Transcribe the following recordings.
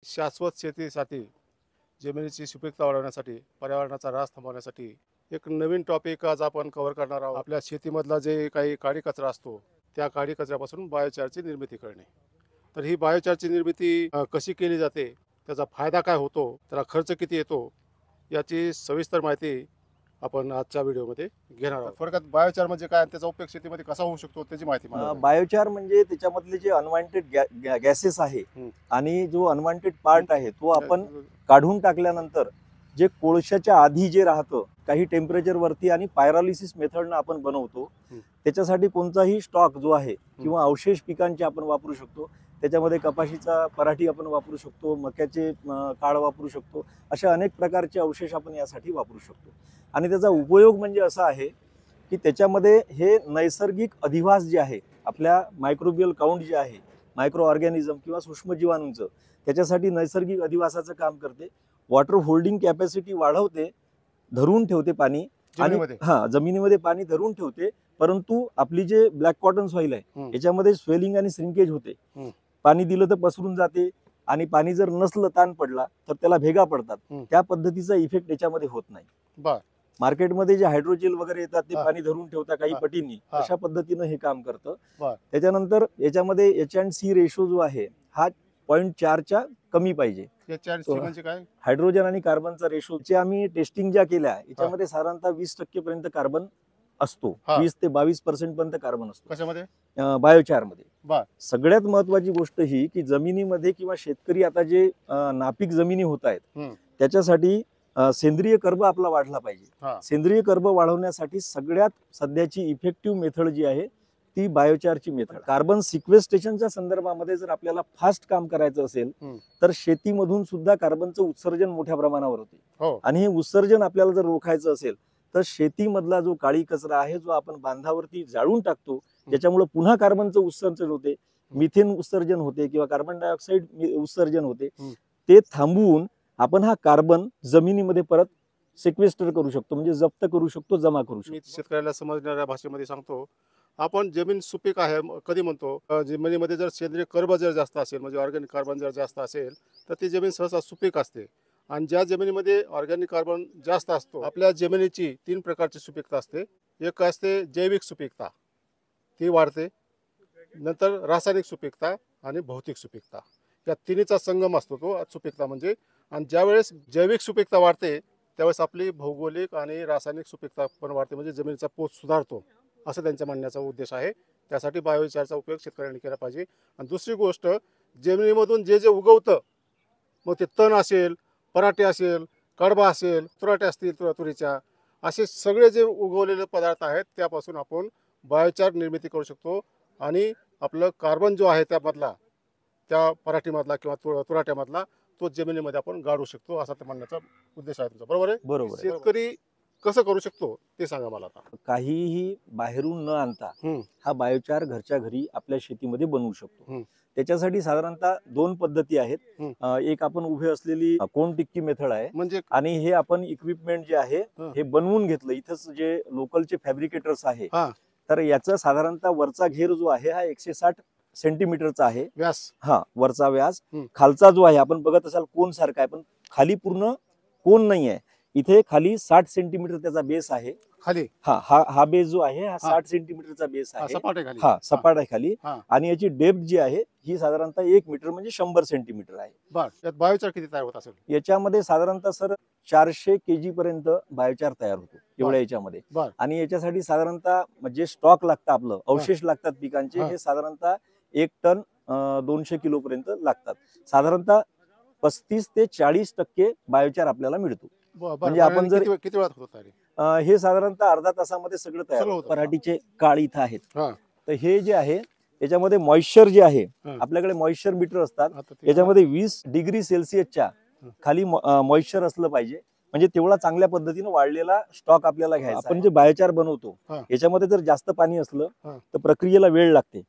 शाश्वत शेतीसाठी जमिनीची सुपीकता वाढवण्यासाठी पर्यावरणाचा ऱ्हास थांबवण्यासाठी एक नवीन टॉपिक आज आपण कव्हर करणार आहोत. आपल्या शेतीमधला जे काही काडी कचरा असतो त्या काडी कचऱ्यापासून बायोचारची निर्मिती करणे. तर ही बायोचारची निर्मिती कशी केली जाते, त्याचा फायदा काय होतो, त्याला खर्च किती येतो, याची सविस्तर माहिती आपण आजच्या व्हिडिओमध्ये घेणार आहोत. थोडक्यात बायोचार म्हणजे काय आणि त्याचा उपयोग शेतीमध्ये कसा होऊ शकतो त्याची माहिती मला द्या. बायोचार म्हणजे त्याच्यामधले जे अनवॉन्टेड गॅसेस आहे आणि जो अनवॉन्टेड पार्ट आहे तो आपण काढून टाकल्यानंतर जे कोळशाच्या आधी जे राहतं काही टेम्परेचर वरती आणि पायरोलिसिस मेथडनं आपण बनवतो. त्याच्यासाठी कोणताही स्टॉक जो आहे किंवा अवशेष पिकांचे आपण वापरू शकतो. त्याच्यामध्ये कपाशीचा पराठी आपण वापरू शकतो, मक्याचे काळ वापरू शकतो. अशा अनेक प्रकारचे अवशेष आपण यासाठी वापरू शकतो. आणि त्याचा उपयोग म्हणजे असा आहे की त्याच्यामध्ये हे नैसर्गिक अधिवास जे आहे, आपल्या मायक्रोबियल काउंट जे आहे, मायक्रो ऑर्गॅनिझम किंवा सूक्ष्मजीवाणूंचं, त्याच्यासाठी नैसर्गिक अधिवासाचं काम करते. वॉटर होल्डिंग कॅपॅसिटी वाढवते, धरून ठेवते पाणी आणि जमिनीमध्ये पाणी धरून ठेवते. परंतु आपली जे ब्लॅक कॉटन सॉइल आहे याच्यामध्ये स्वेलिंग आणि श्रिंकेज होते. पाणी दिलं तर पसरून जाते आणि पाणी जर नसलं, ताण पडला तर त्याला भेगा पडतात. त्या पद्धतीचा इफेक्ट याच्यामध्ये होत नाही. मार्केटमध्ये जे हायड्रोजेल वगैरे येतात ते पाणी धरून ठेवतात काही पटींनी, अशा पद्धतीनं हे काम करतं. त्याच्यानंतर याच्यामध्ये H&C रेशो जो आहे हा 0.4च्या कमी पाहिजे. म्हणजे काय? हायड्रोजन आणि कार्बनचा रेशो जे आम्ही टेस्टिंग ज्या केल्या याच्यामध्ये साधारणतः 20% पर्यंत कार्बन असतो. 20 ते 22% पर्यंत कार्बन असतो. कशामध्ये? बायोचार मध्ये. सगळ्यात महत्वाची गोष्ट ही की जमिनीमध्ये किंवा शेतकरी आता जे नापीक जमिनी होत आहेत त्याच्यासाठी सेंद्रिय कर्ब आपला वाढला पाहिजे. सेंद्रिय कर्ब वाढवण्यासाठी सगळ्यात सध्याची इफेक्टिव्ह मेथड जी आहे ती बायोचारची मेथड. कार्बन सिक्वेस्ट्रेशनच्या संदर्भामध्ये जर आपल्याला फास्ट काम करायचं असेल तर शेतीमधून सुद्धा कार्बनचं उत्सर्जन मोठ्या प्रमाणावर होते. आणि हे उत्सर्जन आपल्याला जर रोखायचं असेल तर शेतीमधला जो काळी कचरा आहे जो आपण बांधावरती जाळून टाकतो त्याच्यामुळे पुन्हा कार्बनचं उत्सर्जन होते, मिथेन उत्सर्जन होते किंवा कार्बन डायऑक्साईड उत्सर्जन होते. ते थांबवून आपण हा कार्बन जमिनीमध्ये परत सिक्वेस्टर करू शकतो, म्हणजे जप्त करू शकतो, जमा करू शकतो. मी शेतकऱ्याला समजणाऱ्या भाषेमध्ये सांगतो. आपण जमीन सुपीक आहे कधी म्हणतो? जमिनीमध्ये जर सेंद्रिय कर्ब जर जास्त असेल, म्हणजे ऑर्गॅनिक कार्बन जर जास्त असेल तर ती जमीन सहसा सुपीक असते. आणि ज्या जमिनीमध्ये ऑर्गॅनिक कार्बन जास्त असतो, आपल्या जमिनीची 3 प्रकारची सुपीकता असते. एक असते जैविक सुपीकता, ती वाढते. नंतर रासायनिक सुपीकता आणि भौतिक सुपीकता, या तिन्हीचा संगम असतो तो सुपीकता म्हणजे. आणि ज्यावेळेस जैविक सुपीकता वाढते त्यावेळेस आपली भौगोलिक आणि रासायनिक सुपीकता पण वाढते, म्हणजे जमिनीचा पोत सुधारतो, असं त्यांच्या म्हणण्याचा उद्देश आहे. त्यासाठी बायोचारचा उपयोग शेतकऱ्यांनी केला पाहिजे. आणि दुसरी गोष्ट, जमिनीमधून जे जे उगवतं, मग ते तण असेल, पराठे असेल, कडबा असेल, तुराटे असतील तुरीच्या, असे सगळे जे उगवलेले पदार्थ आहेत त्यापासून आपण बायोचार निर्मिती करू शकतो. आणि आपलं कार्बन जो आहे त्यामधला, त्या पराठीमधला किंवा तुराट्यामधला, तो जमिनीमध्ये आपण गाडू शकतो, असा ते म्हणण्याचा उद्देश आहे तुमचा. बरोबर आहे? बरोबर. शेतकरी कसं करू शकतो ते सांगा मला आता. काहीही बाहेरून न आणता हा बायोचार घरच्या घरी आपल्या शेतीमध्ये बनवू शकतो. त्याच्यासाठी साधारणतः 2 पद्धती आहेत. एक आपण उभे असलेली कोण टिक्की मेथड आहे, म्हणजे, आणि हे आपण इक्विपमेंट जे आहे हे बनवून घेतलं. इथंच जे लोकलचे फॅब्रिकेटर्स आहे, तर याचा साधारणतः वरचा घेर जो आहे हा 160 सेंटीमीटरचा आहे व्यास. वरचा व्यास. खालचा जो आहे आपण बघत असाल कोण सारखा आहे, पण खाली पूर्ण कोण नाही आहे. इथे खाली 60 सेंटीमीटर त्याचा बेस आहे खाली. हा बेस जो आहे हा 60 सेंटीमीटरचा बेस आहे. सपाट आहे खाली. आणि याची डेप्थ जी आहे ही साधारणतः 1 मीटर म्हणजे 100 सेंटीमीटर आहे. यात बायोचार किती तयार होत असेल? याच्यामध्ये साधारणतः सर 400 kg पर्यंत बायोचार तयार होतो एवढ्या याच्यामध्ये. आणि याच्यासाठी साधारणतः जे स्टॉक लागतं, आपलं अवशेष लागतात पिकांचे, हे साधारणतः 1 टन 200 किलो पर्यंत लागतात. साधारणतः 35 ते 40% बायोचार आपल्याला मिळतो. म्हणजे आपण जर किती वेळात होत हे साधारणतः अर्धा तासामध्ये सगळं तयार होतं. पराठीचे काळ इथं आहेत. तर हे जे आहे याच्यामध्ये मॉइश्चर जे आहे, आपल्याकडे मॉइश्चर मीटर असतात, याच्यामध्ये 20 डिग्री सेल्सिअसच्या खाली मॉइश्चर असलं पाहिजे, म्हणजे तेवढा चांगल्या पद्धतीने वाढलेला स्टॉक आपल्याला घ्यायचा. आपण जे बायोचार बनवतो याच्यामध्ये जर जास्त पाणी असलं तर प्रक्रियेला वेळ लागते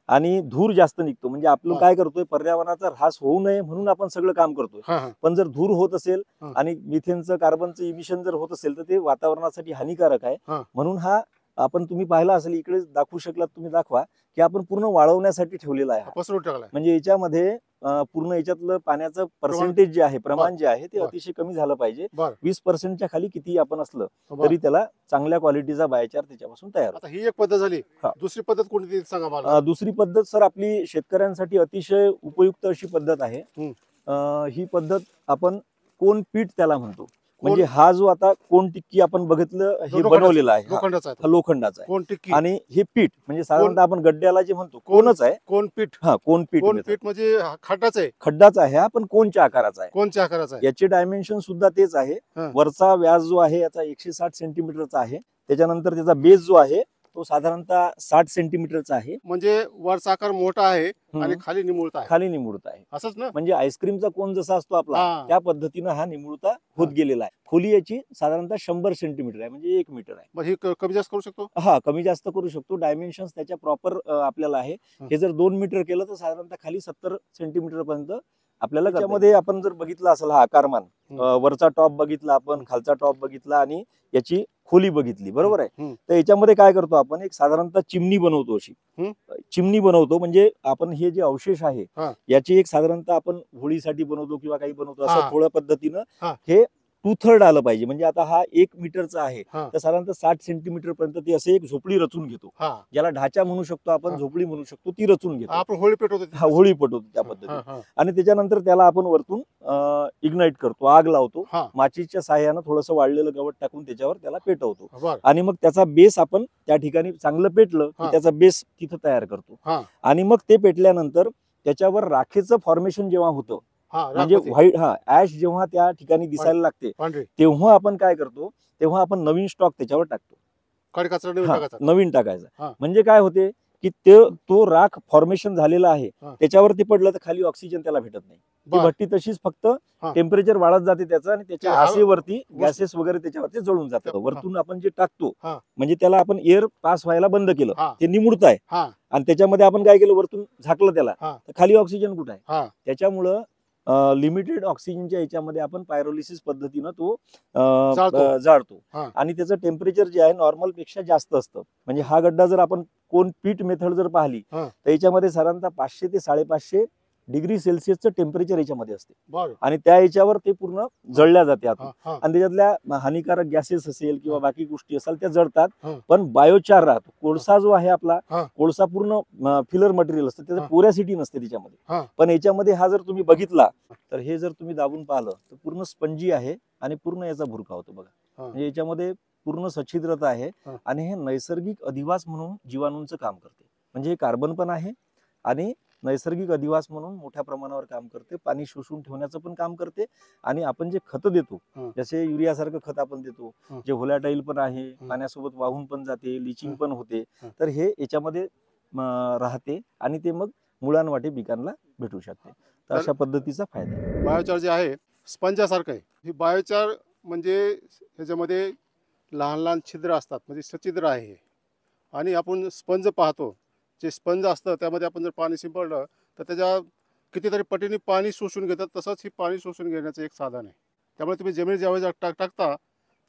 आणि धूर जास्त निघतो. म्हणजे आपण काय करतोय, पर्यावरणाचा ऱ्हास होऊ नये म्हणून आपण सगळं काम करतोय. पण जर धूर होत असेल आणि मिथेनचं कार्बनचं इमिशन जर होत असेल तर ते वातावरणासाठी हानिकारक आहे. म्हणून हा आपण तुम्ही पाहिला असेल, इकडे दाखवू शकलात तुम्ही, दाखवा की आपण पूर्ण वाळवण्यासाठी ठेवलेला आहे. म्हणजे याच्यामध्ये पूर्ण याच्यातलं पाण्याचं पर्सेंटेज जे आहे, प्रमाण जे आहे ते बर. अतिशय कमी झालं पाहिजे. बर. 20% खाली किती आपण असलं बर. तरी त्याला चांगल्या क्वालिटीचा बायोचार त्याच्यापासून तयार होतो. आता ही एक पद्धत झाली. हा. दुसरी पद्धत कोणती सांगा मला. दुसरी पद्धत सर आपली शेतकऱ्यांसाठी अतिशय उपयुक्त अशी पद्धत आहे. ही पद्धत आपण कोण पीठ त्याला म्हणतो. म्हणजे हा जो आता कोण टिक्की आपण बघितलं हे बनवलेलं आहे, लोखंडाचा हा लोखंडाचा आहे. कोण टिक्की आणि हे पीठ म्हणजे साधारणतः आपण गड्ड्याला जे म्हणतो कोणच आहे. कोण पीठ. हा कोण पीठ. कोण पीठ म्हणजे खड्डाच आहे. खड्डाच आहे हा, पण कोणच्या आकाराचा आहे. कोणच्या आकाराचा आहे. याचे डायमेन्शन सुद्धा तेच आहे. वरचा व्यास जो आहे याचा 160 सेंटीमीटरचा आहे. त्याच्यानंतर त्याचा बेस जो आहे तो साधारणतः 60 सेंटीमीटरचा आहे. म्हणजे वरचा आकार मोठा आहे आणि खाली निमुळता आहे. खाली निमुळता आहे. असंच ना. म्हणजे आईस्क्रीमचा कोन जसा असतो आपला त्या पद्धतीनं हा निमुळता होत गेलेला आहे. खोली याची साधारणतः 100 सेंटीमीटर आहे, म्हणजे 1 मीटर आहे. मग हे कमी जास्त करू शकतो. हा कमी जास्त करू शकतो. डायमेन्शन त्याच्या प्रॉपर आपल्याला आहे. हे जर 2 मीटर केलं तर साधारणतः खाली 70 सेंटीमीटर पर्यंत आपल्याला. त्याच्यामध्ये आपण जर बघितलं असेल हा आकारमान, वरचा टॉप बघितला आपण, खालचा टॉप बघितला आणि याची खोली बघितली, बरोबर आहे. तर याच्यामध्ये काय करतो आपण, एक साधारणतः चिमणी बनवतो. अशी चिमणी बनवतो म्हणजे आपण हे जे अवशेष आहे याची एक साधारणतः आपण होळीसाठी बनवतो किंवा काही बनवतो असं थोड्या पद्धतीनं हे 2/3 आलं पाहिजे. म्हणजे आता हा 1 मीटरचा आहे तर साधारणतः 60 सेंटीमीटर पर्यंत ती असे एक झोपडी रचून घेतो. ज्याला ढाचा म्हणू शकतो आपण, झोपडी म्हणू शकतो, ती रचून घेतो. आपण होळी पेटवतो. होळी पेटवतो त्या पद्धतीने. आणि त्याच्यानंतर त्याला आपण वरतून इग्नाइट करतो, आग लावतो. माचीच्या साह्यानं थोडंसं वाळलेलं गवत टाकून त्याच्यावर त्याला पेटवतो. आणि मग त्याचा बेस आपण त्या ठिकाणी चांगलं पेटलं की त्याचा बेस तिथं तयार करतो. आणि मग ते पेटल्यानंतर त्याच्यावर राखेचं फॉर्मेशन जेव्हा होतं, म्हणजे व्हाईट ऍश जेव्हा त्या ठिकाणी दिसायला लागते तेव्हा आपण काय करतो, तेव्हा आपण नवीन स्टॉक त्याच्यावर टाकतो. नवीन टाकायचा. म्हणजे काय होते की तो राख फॉर्मेशन झालेला आहे त्याच्यावरती पडलं तर खाली ऑक्सिजन त्याला भेटत नाही. ती भट्टी तशीच फक्त टेम्परेचर वाढत जाते त्याचं आणि त्याच्या आसेवरती गॅसेस वगैरे त्याच्यावरती जळून जातात. वरतून आपण जे टाकतो म्हणजे त्याला आपण एअर पास व्हायला बंद केलं, ते निमुळत आहे. आणि त्याच्यामध्ये आपण काय केलं, वरतून झाकलं त्याला, तर खाली ऑक्सिजन कुठं आहे. त्याच्यामुळं लिमिटेड ऑक्सिजनच्या याच्यामध्ये आपण पायरोलिसिस पद्धतीनं तो जाळतो. आणि त्याचं टेम्परेचर जे आहे नॉर्मल पेक्षा जास्त असतं. म्हणजे हा गड्डा जर आपण कोण पीठ मेथड जर पाहिली तर याच्यामध्ये साधारणतः 500 ते 550 डिग्री सेल्सिअसचं टेम्परेचर याच्यामध्ये असते. आणि त्या याच्यावर ते पूर्ण जळल्या जाते आतून. आणि त्याच्यातल्या हानिकारक गॅसेस असेल किंवा बाकी गोष्टी असेल त्या जळतात. पण बायोचार राहतो. कोळसा जो आहे आपला, कोळसा पूर्ण फिलर मटेरियल असतं, त्याचं पोरॅसिटी नसते त्याच्यामध्ये. पण याच्यामध्ये हा जर तुम्ही बघितला तर हे जर तुम्ही दाबून पाहिलं तर पूर्ण स्पंजी आहे आणि पूर्ण याचा भुरका होतो बघा. म्हणजे याच्यामध्ये पूर्ण सच्छिद्रता आहे आणि हे नैसर्गिक अधिवास म्हणून जीवाणूंचं काम करते. म्हणजे हे कार्बन पण आहे आणि नैसर्गिक अधिवास म्हणून मोठ्या प्रमाणावर काम करते. पाणी शोषून ठेवण्याचं पण काम करते. आणि आपण जे खत देतो, जसे युरिया सारखं खत आपण देतो, जे व्होलॅटाईल पण आहे, पाण्यासोबत वाहून पण जाते, लिचिंग पण होते, तर हे याच्यामध्ये राहते आणि ते मग मुळांवाटे पिकांना भेटू शकते. तर अशा पद्धतीचा फायदा. बायोचार जे आहे स्पंजासारखं आहे. ही बायोचार म्हणजे ह्याच्यामध्ये लहान लहान छिद्र असतात, म्हणजे सच्छिद्र आहे. आणि आपण स्पंज पाहतो, जे स्पंज असतं त्यामध्ये आपण जर पाणी शिंपडलं तर त्याच्या कितीतरी पटीने पाणी शोषून घेतात. तसंच हे पाणी शोषून घेण्याचं एक साधन आहे. त्यामुळे तुम्ही जमिनीत ज्यावेळेस टाकता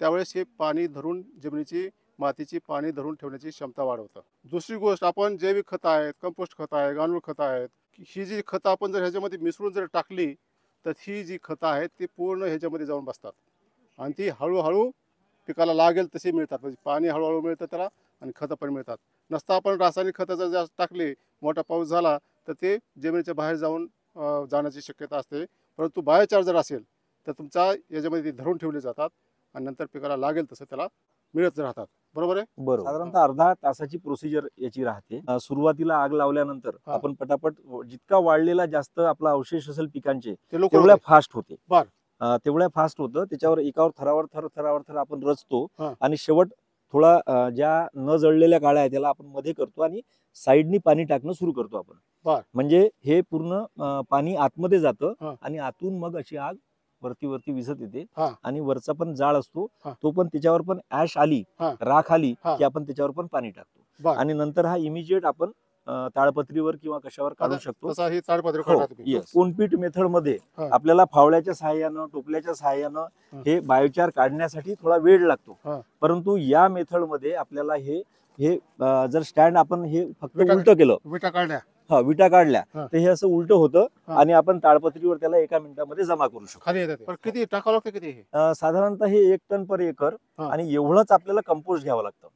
त्यावेळेस हे पाणी धरून, जमिनीची मातीची पाणी धरून ठेवण्याची क्षमता वाढवतं. दुसरी गोष्ट, आपण जैविक खतं आहेत, कंपोस्ट खतं आहे, गांडूळ खतं आहेत, ही जी खतं आपण जर ह्याच्यामध्ये मिसळून जर टाकली तर ही जी खतं आहेत ती पूर्ण ह्याच्यामध्ये जाऊन बसतात आणि ती हळूहळू पिकाला लागेल तशी मिळतात. म्हणजे पाणी हळूहळू मिळतं त्याला आणि खतं पण मिळतात. नसता आपण रासायनिक खतं जर जास्त टाकली, मोठा पाऊस झाला तर ते जमिनीच्या बाहेर जाण्याची शक्यता असते. परंतु बायोचार जर असेल तर तुमच्या याच्यामध्ये धरून ठेवले जातात आणि नंतर पिकाला लागेल तसं त्याला मिळत राहतात. बरोबर आहे. बरोबर. साधारणतः अर्धा तासाची प्रोसिजर याची राहते. सुरुवातीला आग लावल्यानंतर आपण पटापट जितका वाढलेला जास्त आपला अवशेष असेल पिकांचे तेवढ्या फास्ट होते. तेवढ्या फास्ट होतं. त्याच्यावर एकावर थरावर थर आपण रचतो आणि शेवट थोडा ज्या न जळलेल्या काळ्या आहेत त्याला आपण मध्ये करतो आणि साईडनी पाणी टाकणं सुरू करतो आपण. म्हणजे हे पूर्ण पाणी आतमध्ये जातं आणि आतून मग अशी आग वरती विझत येते. आणि वरचा पण जाळ असतो तो पण, त्याच्यावर पण ऍश आली, राख आली की आपण त्याच्यावर पण पाणी टाकतो. आणि नंतर हा इमिजिएट आपण ताडपत्रीवर किंवा कशावर काढू शकतो. कोनपीट मेथड मध्ये आपल्याला फावड्याच्या सहाय्यानं, टोपल्याच्या सहाय्यानं हे बायोचार काढण्यासाठी थोडा वेळ लागतो. परंतु या मेथड मध्ये आपल्याला हे जर स्टँड आपण हे फक्त उलट केलं, विटा काढल्या हा. तर हे असं उलट होतं हा. आणि आपण ताडपत्रीवर त्याला 1 मिनिटामध्ये जमा करू शकतो. खाली येतात पण किती टाकावं लागतं किती हे साधारणतः हे 1 टन पर एकर हा. आणि एवढंच आपल्याला कंपोस्ट घ्यावं लागतं.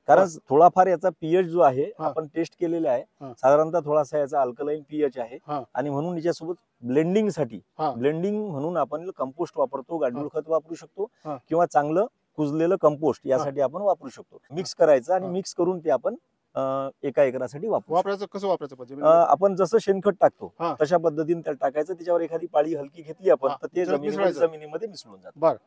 कारण थोडाफार याचा पीएच जो आहे हा. आपण टेस्ट केलेला आहे, हा. साधारणतः थोडासा याचा अल्कलाईन पीएच आहे हा. आणि म्हणून याच्यासोबत ब्लेंडिंगसाठी हा. ब्लेंडिंग म्हणून आपण कंपोस्ट वापरतो, गांडूळ खत वापरू शकतो हा. किंवा चांगलं कुजलेलं कंपोस्ट यासाठी आपण वापरू शकतो. मिक्स करायचं आणि हा. मिक्स करून ते आपण एका एकरासाठी वापरू शकतो. वापरायचं कसं वापरायचं पण आपण जसं शेणखत टाकतो हा. तशा पद्धतीने त्याला टाकायचं, त्याच्यावर एखादी पाळी हलकी घेतली आपण हा. तर ते त्याच्यात मिसळायचं. जमिनीमध्ये मिसळून जातं. बरं